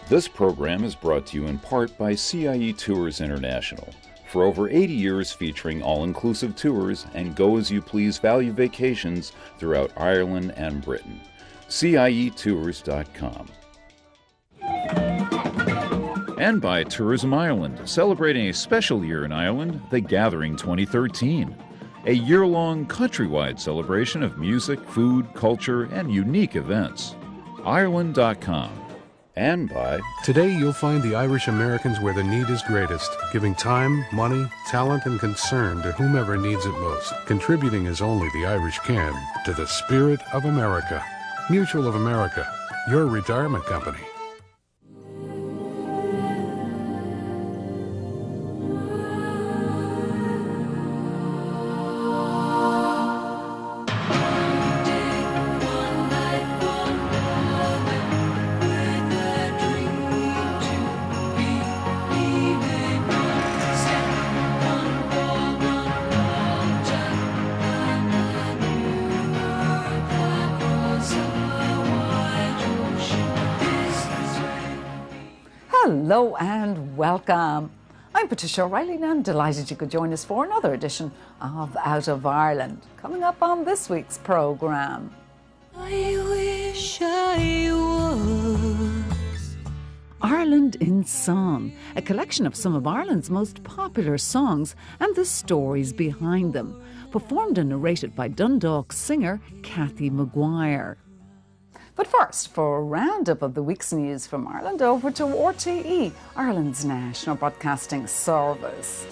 This program is brought to you in part by CIE Tours International. For over 80 years featuring all-inclusive tours and go-as-you-please value vacations throughout Ireland and Britain. CIEtours.com. And by Tourism Ireland, celebrating a special year in Ireland, The Gathering 2013. A year-long countrywide celebration of music, food, culture, and unique events. Ireland.com. And by... Today you'll find the Irish Americans where the need is greatest, giving time, money, talent, and concern to whomever needs it most, contributing as only the Irish can to the spirit of America. Mutual of America, your retirement company. Hello and welcome. I'm Patricia O'Reilly and I'm delighted you could join us for another edition of Out of Ireland. Coming up on this week's programme. I wish I was. Ireland in Song, a collection of some of Ireland's most popular songs and the stories behind them, performed and narrated by Dundalk singer Cathy Maguire. But first, for a roundup of the week's news from Ireland, over to RTE, Ireland's national broadcasting service.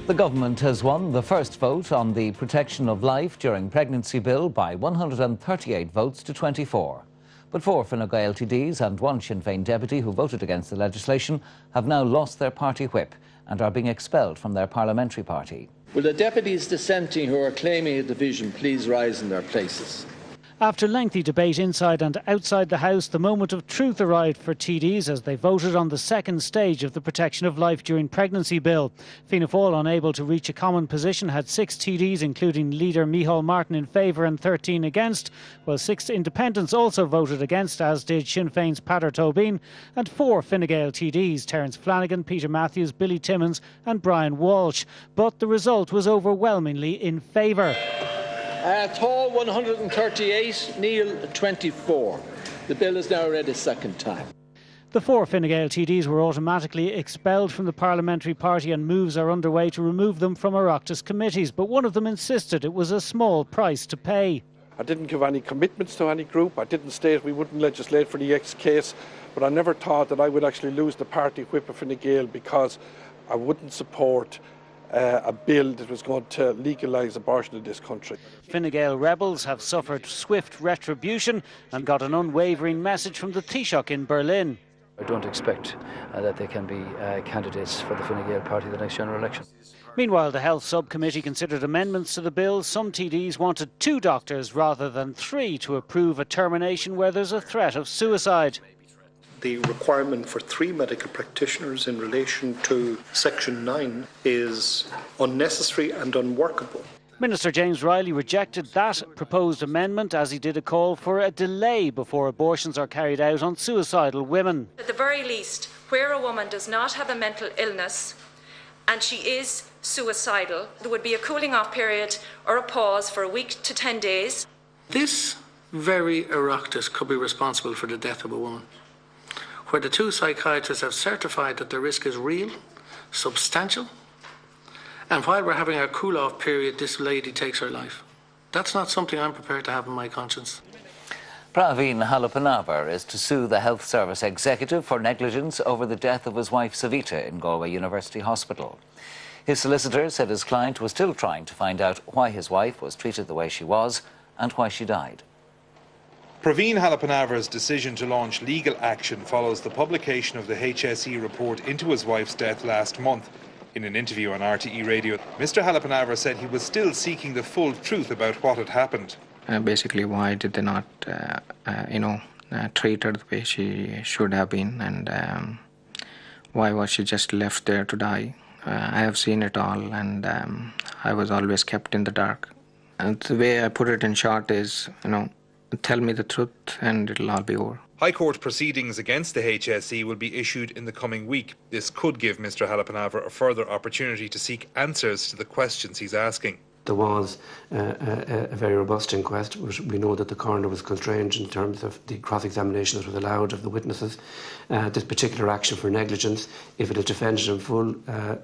The government has won the first vote on the Protection of Life During Pregnancy Bill by 138 votes to 24. But 4 Fine Gael TDs and 1 Sinn Féin deputy who voted against the legislation have now lost their party whip and are being expelled from their parliamentary party. Will the deputies dissenting who are claiming a division please rise in their places? After lengthy debate inside and outside the House, the moment of truth arrived for TDs as they voted on the second stage of the Protection of Life During Pregnancy Bill. Fianna Fáil, unable to reach a common position, had 6 TDs, including leader Micheál Martin, in favour and 13 against, while 6 independents also voted against, as did Sinn Féin's Peadar Tóibín, and 4 Fine Gael TDs, Terence Flanagan, Peter Matthews, Billy Timmins and Brian Walsh. But the result was overwhelmingly in favour. Tall 138, Neil 24. The bill is now read a second time. The 4 Fine Gael TDs were automatically expelled from the parliamentary party and moves are underway to remove them from Oireachtas committees, but one of them insisted it was a small price to pay. I didn't give any commitments to any group. I didn't state we wouldn't legislate for the X case, but I never thought that I would actually lose the party whip of Fine Gael because I wouldn't support a bill that was going to legalise abortion in this country. Fine Gael rebels have suffered swift retribution and got an unwavering message from the Taoiseach in Berlin. I don't expect that they can be candidates for the Fine Gael party in the next general election. Meanwhile, the Health Subcommittee considered amendments to the bill. Some TDs wanted 2 doctors rather than 3 to approve a termination where there's a threat of suicide. The requirement for 3 medical practitioners in relation to Section 9 is unnecessary and unworkable. Minister James Riley rejected that proposed amendment, as he did a call for a delay before abortions are carried out on suicidal women. At the very least, where a woman does not have a mental illness and she is suicidal, there would be a cooling off period or a pause for a week to 10 days. This very Oireachtas could be responsible for the death of a woman, where the 2 psychiatrists have certified that the risk is real, substantial, and while we're having our cool-off period, this lady takes her life. That's not something I'm prepared to have in my conscience. Praveen Halappanavar is to sue the Health Service executive for negligence over the death of his wife Savita in Galway University Hospital. His solicitor said his client was still trying to find out why his wife was treated the way she was and why she died. Praveen Halappanavar's decision to launch legal action follows the publication of the HSE report into his wife's death last month. In an interview on RTE Radio, Mr Halappanavar said he was still seeking the full truth about what had happened. Basically, why did they not, treat her the way she should have been, and why was she just left there to die? I have seen it all, and I was always kept in the dark. And the way I put it in short is, tell me the truth and it'll all be over. High Court proceedings against the HSE will be issued in the coming week. This could give Mr Halappanavar a further opportunity to seek answers to the questions he's asking. There was a very robust inquest. We know that the coroner was constrained in terms of the cross-examination that was allowed of the witnesses. This particular action for negligence, if it is defended in full,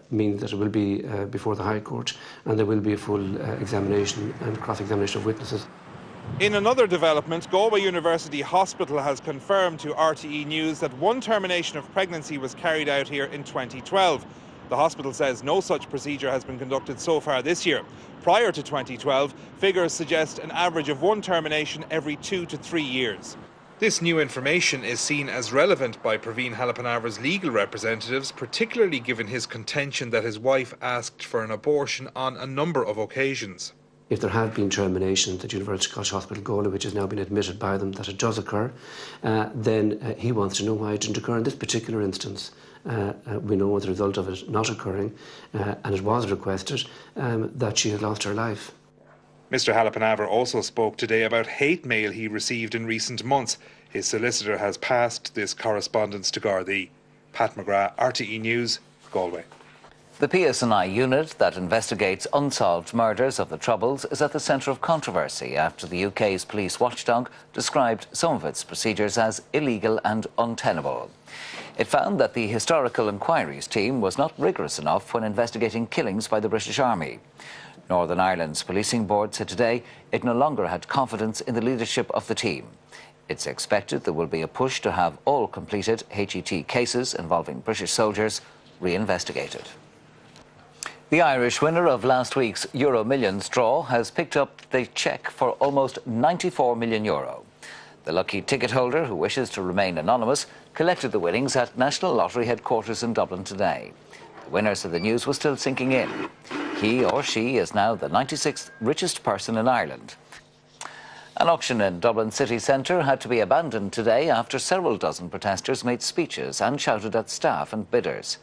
means that it will be before the High Court, and there will be a full examination and cross-examination of witnesses. In another development, Galway University Hospital has confirmed to RTE News that one termination of pregnancy was carried out here in 2012. The hospital says no such procedure has been conducted so far this year. Prior to 2012, figures suggest an average of one termination every 2 to 3 years. This new information is seen as relevant by Praveen Halappanavar's legal representatives, particularly given his contention that his wife asked for an abortion on a number of occasions. If there have been terminations at University College Hospital Galway, which has now been admitted by them that it does occur, then he wants to know why it didn't occur in this particular instance. We know as a result of it not occurring, and it was requested, that she had lost her life. Mr Halappanavar also spoke today about hate mail he received in recent months. His solicitor has passed this correspondence to Gardaí. Pat McGrath, RTE News, Galway. The PSNI unit that investigates unsolved murders of the Troubles is at the centre of controversy after the UK's police watchdog described some of its procedures as illegal and untenable. It found that the Historical Inquiries team was not rigorous enough when investigating killings by the British Army. Northern Ireland's policing board said today it no longer had confidence in the leadership of the team. It's expected there will be a push to have all completed HET cases involving British soldiers re-investigated. The Irish winner of last week's Euro Millions draw has picked up the cheque for almost €94 million. The lucky ticket holder, who wishes to remain anonymous, collected the winnings at National Lottery headquarters in Dublin today. The winner said the news was still sinking in. He or she is now the 96th richest person in Ireland. An auction in Dublin city centre had to be abandoned today after several dozen protesters made speeches and shouted at staff and bidders.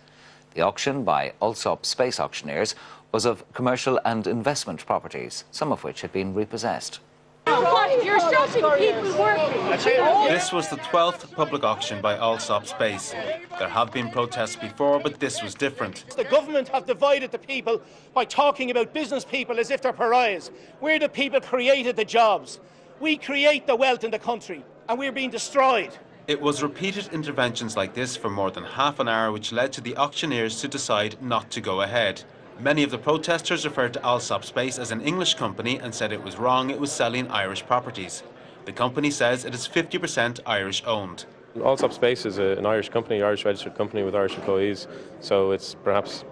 The auction by Allsop Space Auctioneers was of commercial and investment properties, some of which had been repossessed. You're stopping people working. This was the 12th public auction by Allsop Space. There have been protests before, but this was different. The government have divided the people by talking about business people as if they're pariahs. We're the people created the jobs. We create the wealth in the country, and we're being destroyed. It was repeated interventions like this for more than half an hour which led to the auctioneers to decide not to go ahead. Many of the protesters referred to Allsop Space as an English company and said it was wrong, it was selling Irish properties. The company says it is 50% Irish owned. Allsop Space is an Irish company, Irish registered company with Irish employees, so it's perhaps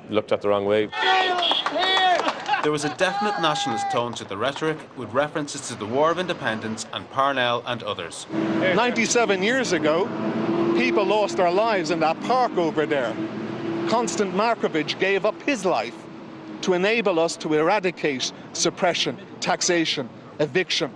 looked at the wrong way. There was a definite nationalist tone to the rhetoric, with references to the War of Independence and Parnell and others. 97 years ago, people lost their lives in that park over there. Constant Markovich gave up his life to enable us to eradicate suppression, taxation, eviction,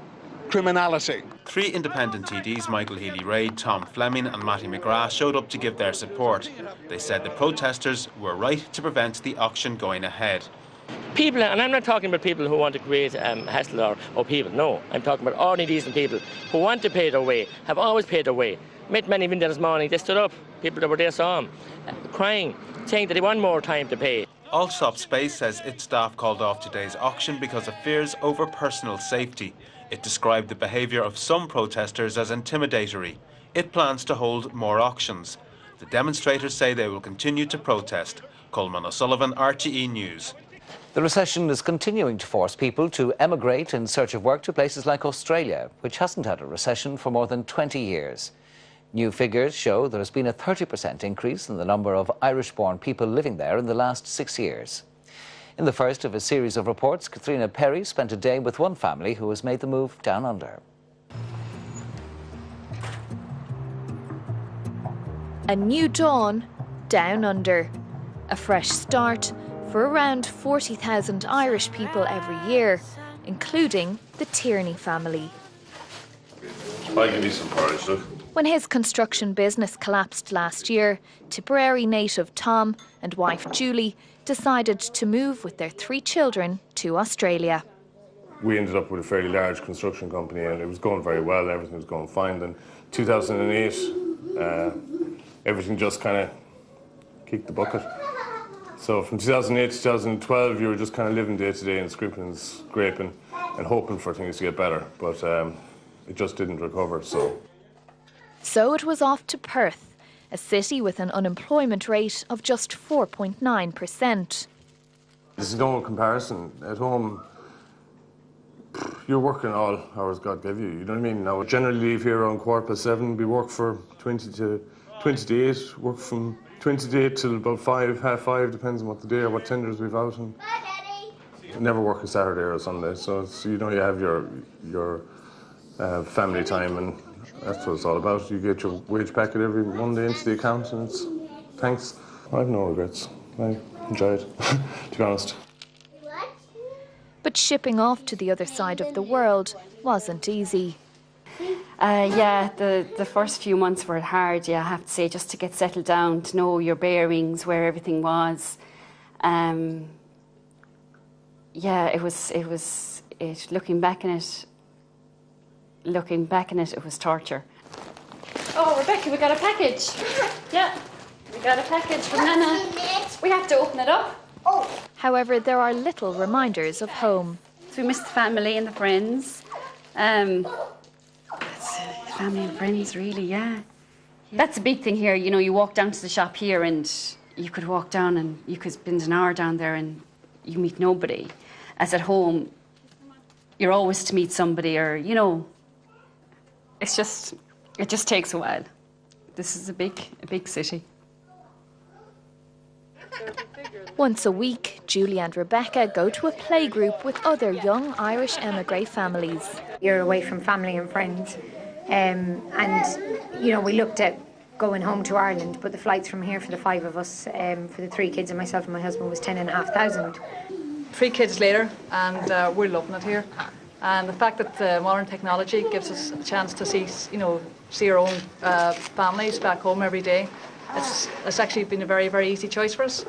criminality. 3 independent TDs, Michael Healy-Rae, Tom Fleming and Matty McGrath, showed up to give their support. They said the protesters were right to prevent the auction going ahead. People, and I'm not talking about people who want to create hassle or people, no. I'm talking about ordinary decent people who want to pay their way, have always paid their way. Met many of them this morning, they stood up, people that were there saw them, crying, saying that they want more time to pay. Allsop Space says its staff called off today's auction because of fears over personal safety. It described the behaviour of some protesters as intimidatory. It plans to hold more auctions. The demonstrators say they will continue to protest. Coleman O'Sullivan, RTE News. The recession is continuing to force people to emigrate in search of work to places like Australia, which hasn't had a recession for more than 20 years. New figures show there has been a 30% increase in the number of Irish-born people living there in the last 6 years. In the first of a series of reports, Katrina Perry spent a day with one family who has made the move down under. A new dawn down under. A fresh start for around 40,000 Irish people every year, including the Tierney family. I'll give you some porridge, look. When his construction business collapsed last year, Tipperary native Tom and wife Julie decided to move with their 3 children to Australia. We ended up with a fairly large construction company and it was going very well, everything was going fine. Then 2008, everything just kind of kicked the bucket. So from 2008 to 2012, you were just kind of living day to day and scrimping and scraping and hoping for things to get better, but it just didn't recover. So it was off to Perth, a city with an unemployment rate of just 4.9%. There's no comparison. At home, you're working all hours God gave you, you know what I mean? Now, I generally leave here around 7:15. We work for 20 to 8, work from 20 to 8 till about 5, half 5, depends on what the day or what tenders we've out. And never work a Saturday or a Sunday, so it's, you know, you have your family time, and that's what it's all about. You get your wage packet every Monday into the account, and it's thanks. I have no regrets. I enjoy it, to be honest. But shipping off to the other side of the world wasn't easy. Yeah, the first few months were hard, yeah, I have to say, just to get settled down, to know your bearings, where everything was. Yeah, it was looking back in it, it was torture. Oh, Rebecca, we got a package. Yeah, we got a package from Nana. We have to open it up. However, there are little reminders of home. So we miss the family and the friends. Family and friends, really, yeah. That's a big thing here. You know, you walk down to the shop here and you could walk down and you could spend an hour down there and you meet nobody. As at home, you're always to meet somebody, or, you know, it just takes a while. This is a big city. Once a week, Julie and Rebecca go to a playgroup with other young Irish emigre families. You're away from family and friends, and you know, we looked at going home to Ireland, but the flights from here for the 5 of us, for the 3 kids and myself and my husband, was 10,500. 3 kids later, and we're loving it here. And the fact that modern technology gives us a chance to see our own families back home every day, it's actually been a very, very easy choice for us.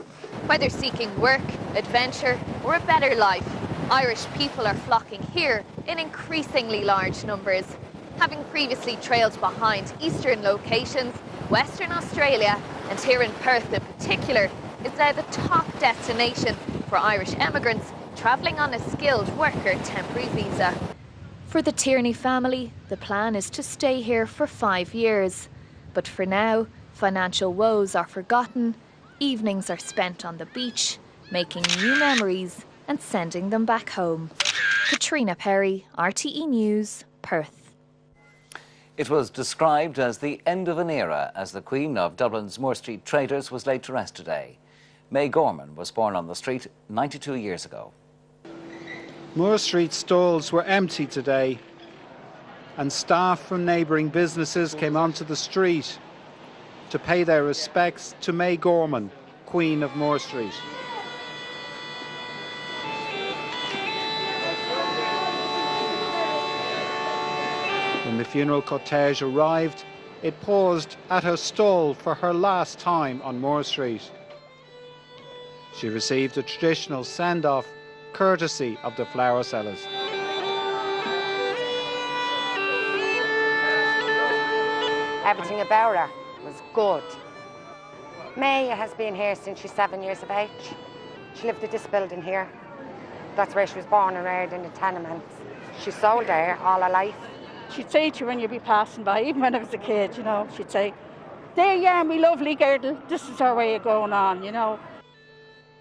Whether seeking work, adventure, or a better life, Irish people are flocking here in increasingly large numbers. Having previously trailed behind eastern locations, Western Australia, and here in Perth in particular, is now the top destination for Irish emigrants travelling on a skilled worker temporary visa. For the Tierney family, the plan is to stay here for 5 years. But for now, financial woes are forgotten, evenings are spent on the beach, making new memories and sending them back home. Katrina Perry, RTE News, Perth. It was described as the end of an era as the Queen of Dublin's Moore Street traders was laid to rest today. May Gorman was born on the street 92 years ago. Moore Street stalls were empty today, and staff from neighbouring businesses came onto the street to pay their respects to May Gorman, Queen of Moore Street. When the funeral cortege arrived, it paused at her stall for her last time on Moore Street. She received a traditional send-off courtesy of the flower sellers. Everything about her was good. May has been here since she's 7 years of age. She lived in this building here. That's where she was born and reared, in the tenements. She sold there all her life. She'd say to you when you'd be passing by, even when I was a kid, you know, she'd say, "There you are, me lovely girdle, this is our way of going on," you know.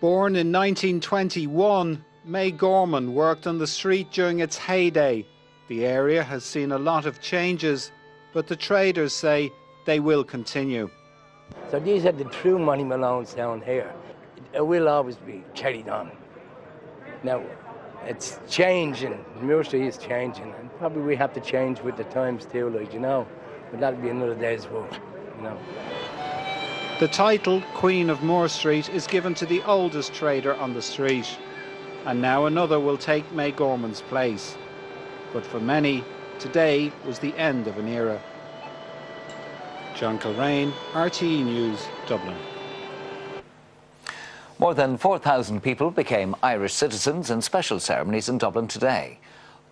Born in 1921, May Gorman worked on the street during its heyday. The area has seen a lot of changes, but the traders say they will continue. So these are the true money Malones down here. It will always be carried on. Now, it's changing, Moore Street is changing, and probably we have to change with the times too, like, you know, but that'll be another day's work, you know. The title, Queen of Moore Street, is given to the oldest trader on the street, and now another will take May Gorman's place. But for many, Today was the end of an era. John Kilrain, RTE News, Dublin. More than 4,000 people became Irish citizens in special ceremonies in Dublin today.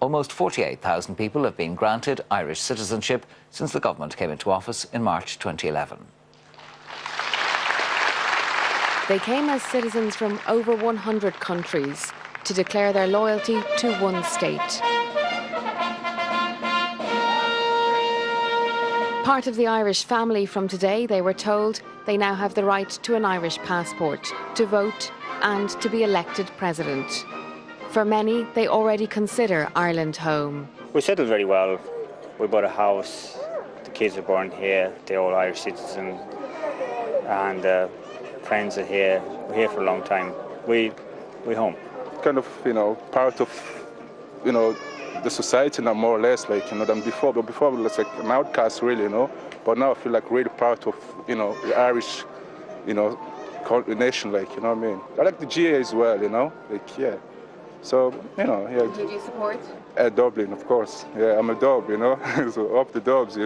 Almost 48,000 people have been granted Irish citizenship since the government came into office in March 2011. They came as citizens from over 100 countries to declare their loyalty to one state. Part of the Irish family from today, they were told they now have the right to an Irish passport, to vote and to be elected president. For many, they already consider Ireland home. We settled very well. We bought a house, the kids were born here, they're all Irish citizens, and friends are here. We're here for a long time. We're home. Kind of, part of, the society now, more or less, than before. But before, I was like an outcast, really, But now I feel like really part of, the Irish, nation, you know what I mean? I like the GA as well, yeah. So, yeah. Who do you support? Dublin, of course. Yeah, I'm a Dub, so up the Dubs,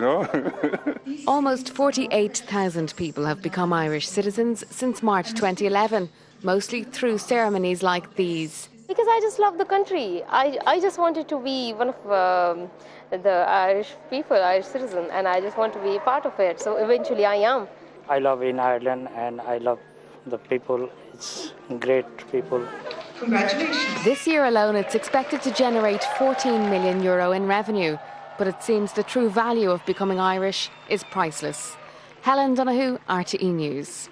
Almost 48,000 people have become Irish citizens since March 2011, mostly through ceremonies like these. Because I just love the country. I just wanted to be one of the Irish people, Irish citizen, and I just want to be a part of it. So eventually I am. I love in Ireland and I love the people. It's great people. Congratulations. This year alone, it's expected to generate €14 million in revenue. But it seems the true value of becoming Irish is priceless. Helen Donoghue, RTE News.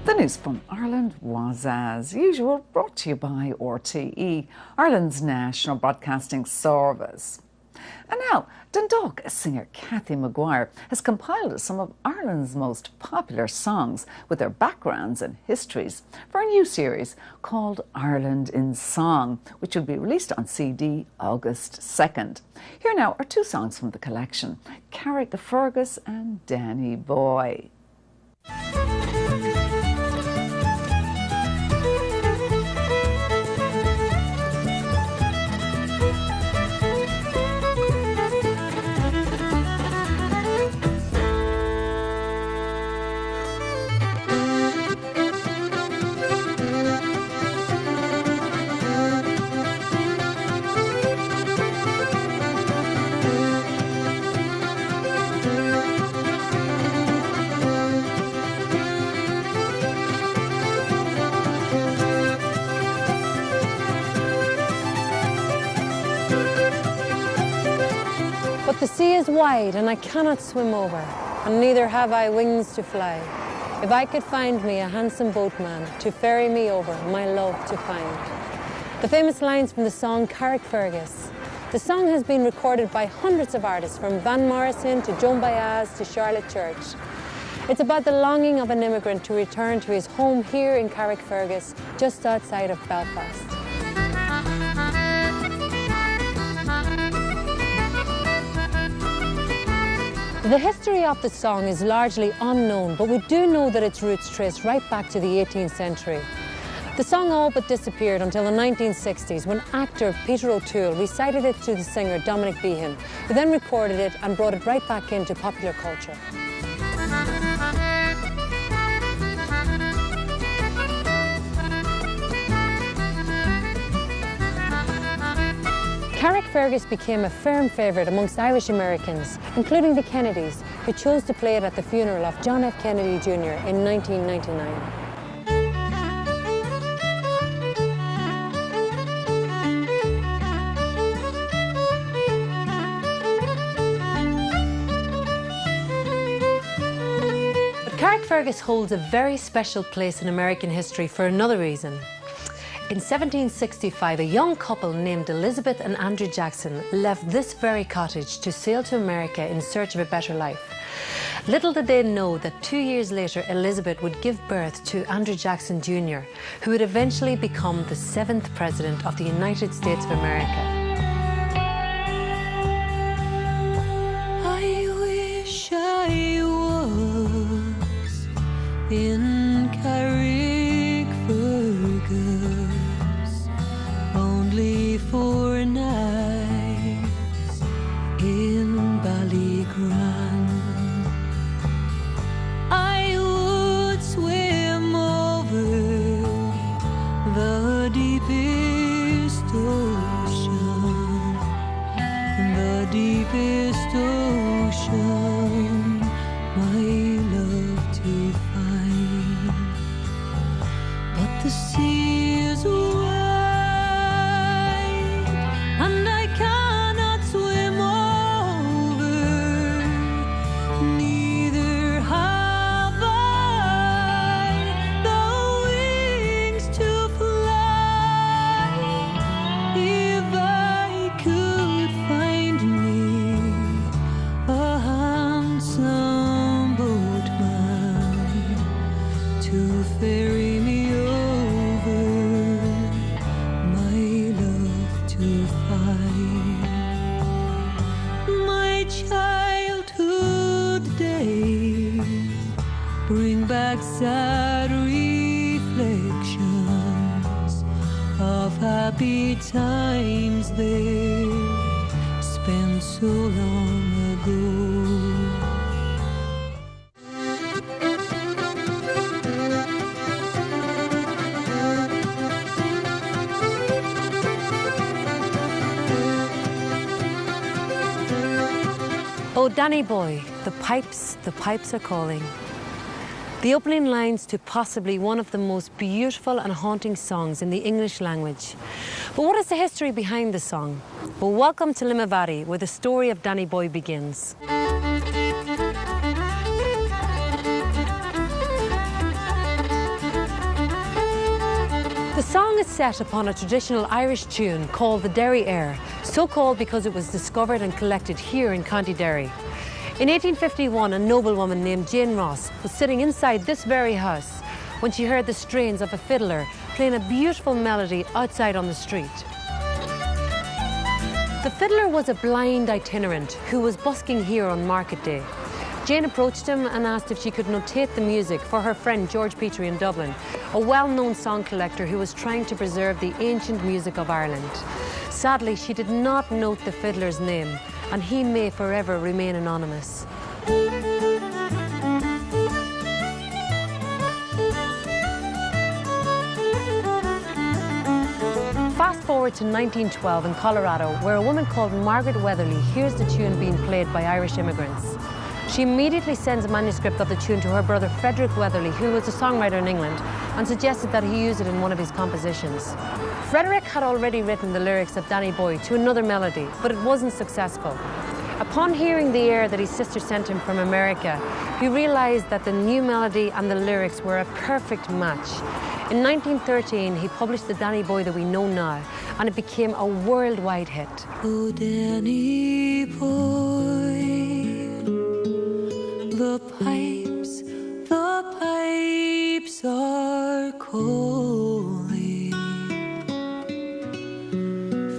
The news from Ireland was, as usual, brought to you by RTE, Ireland's national broadcasting service. And now, Dundalk singer Cathy Maguire has compiled some of Ireland's most popular songs with their backgrounds and histories for a new series called Ireland in Song, which will be released on CD August 2nd. Here now are two songs from the collection, Carrick the Fergus and Danny Boy. The sea is wide and I cannot swim over, and neither have I wings to fly. If I could find me a handsome boatman to ferry me over, my love to find. The famous lines from the song Carrick Fergus. The song has been recorded by hundreds of artists, from Van Morrison to Joan Baez to Charlotte Church. It's about the longing of an immigrant to return to his home here in Carrick Fergus, just outside of Belfast. The history of the song is largely unknown, but we do know that its roots trace right back to the 18th century. The song all but disappeared until the 1960s, when actor Peter O'Toole recited it to the singer Dominic Behan, who then recorded it and brought it right back into popular culture. Carrick Fergus became a firm favourite amongst Irish Americans, including the Kennedys, who chose to play it at the funeral of John F. Kennedy Jr. in 1999. But Carrick Fergus holds a very special place in American history for another reason. In 1765, a young couple named Elizabeth and Andrew Jackson left this very cottage to sail to America in search of a better life. Little did they know that 2 years later, Elizabeth would give birth to Andrew Jackson Jr., who would eventually become the 7th President of the United States of America. I wish I was in Carrick find my childhood days, bring back sad reflections of happy times there spent so long ago. Oh, Danny boy, the pipes are calling. The opening lines to possibly one of the most beautiful and haunting songs in the English language. But what is the history behind the song? Well, welcome to Limavady, where the story of Danny boy begins. The song is set upon a traditional Irish tune called the Derry Air, so called because it was discovered and collected here in County Derry. In 1851, a noblewoman named Jane Ross was sitting inside this very house when she heard the strains of a fiddler playing a beautiful melody outside on the street. The fiddler was a blind itinerant who was busking here on market day. Jane approached him and asked if she could notate the music for her friend George Petrie in Dublin, a well-known song collector who was trying to preserve the ancient music of Ireland. Sadly, she did not note the fiddler's name, and he may forever remain anonymous. Fast forward to 1912 in Colorado, where a woman called Margaret Weatherly hears the tune being played by Irish immigrants. She immediately sends a manuscript of the tune to her brother Frederick Weatherly, who was a songwriter in England, and suggested that he use it in one of his compositions. Frederick had already written the lyrics of Danny Boy to another melody, but it wasn't successful. Upon hearing the air that his sister sent him from America, he realized that the new melody and the lyrics were a perfect match. In 1913, he published the Danny Boy that we know now, and it became a worldwide hit. Oh, Danny Boy, the pipes are calling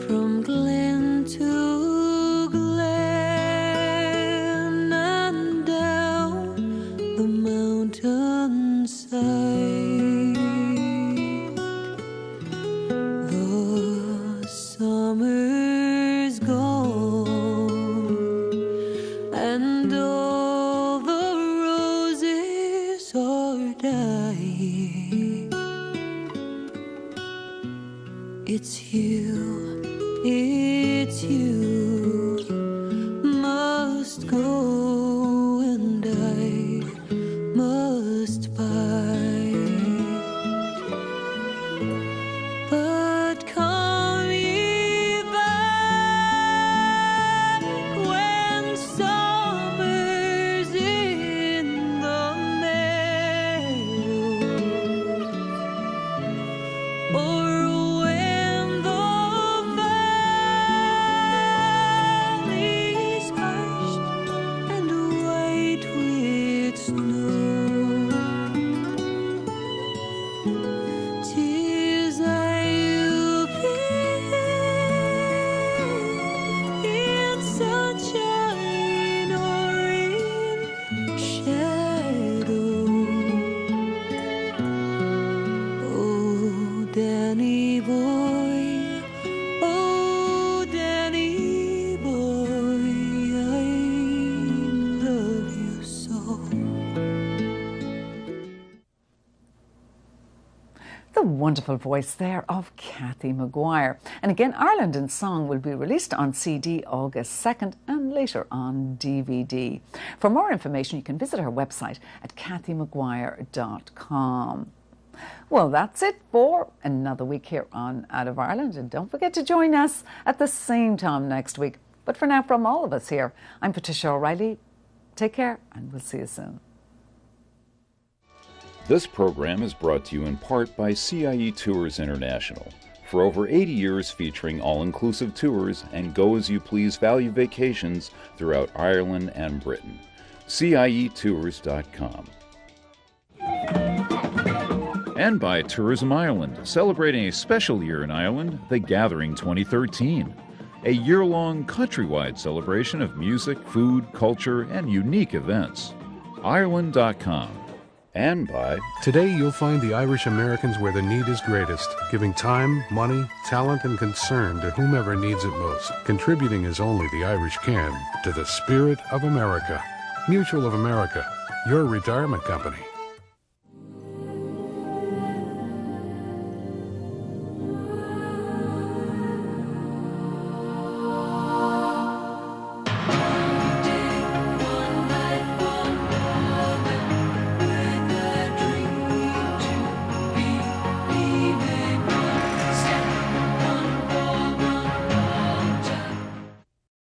from glen to glen and down the mountainside. The summer's gone and all the roses are dying. It's you must go and I must bide. But come ye back when summer's in the meadow, or when the valley's hushed and white with snow. 'Tis I'll be in sunshine or in shadow. Oh, Danny boy, oh, Danny boy, I love you so. The wonderful voice there of Kathy Maguire. And again, Ireland in Song will be released on CD August 2nd and later on DVD. For more information, you can visit her website at kathymaguire.com. Well, that's it for another week here on Out of Ireland. And don't forget to join us at the same time next week. But for now, from all of us here, I'm Patricia O'Reilly. Take care, and we'll see you soon. This program is brought to you in part by CIE Tours International. For over 80 years featuring all-inclusive tours and go-as-you-please value vacations throughout Ireland and Britain. CIEtours.com. And by Tourism Ireland, celebrating a special year in Ireland, The Gathering 2013. a year-long countrywide celebration of music, food, culture, and unique events. Ireland.com. And by... Today you'll find the Irish Americans where the need is greatest, giving time, money, talent, and concern to whomever needs it most, contributing as only the Irish can to the spirit of America. Mutual of America, your retirement company.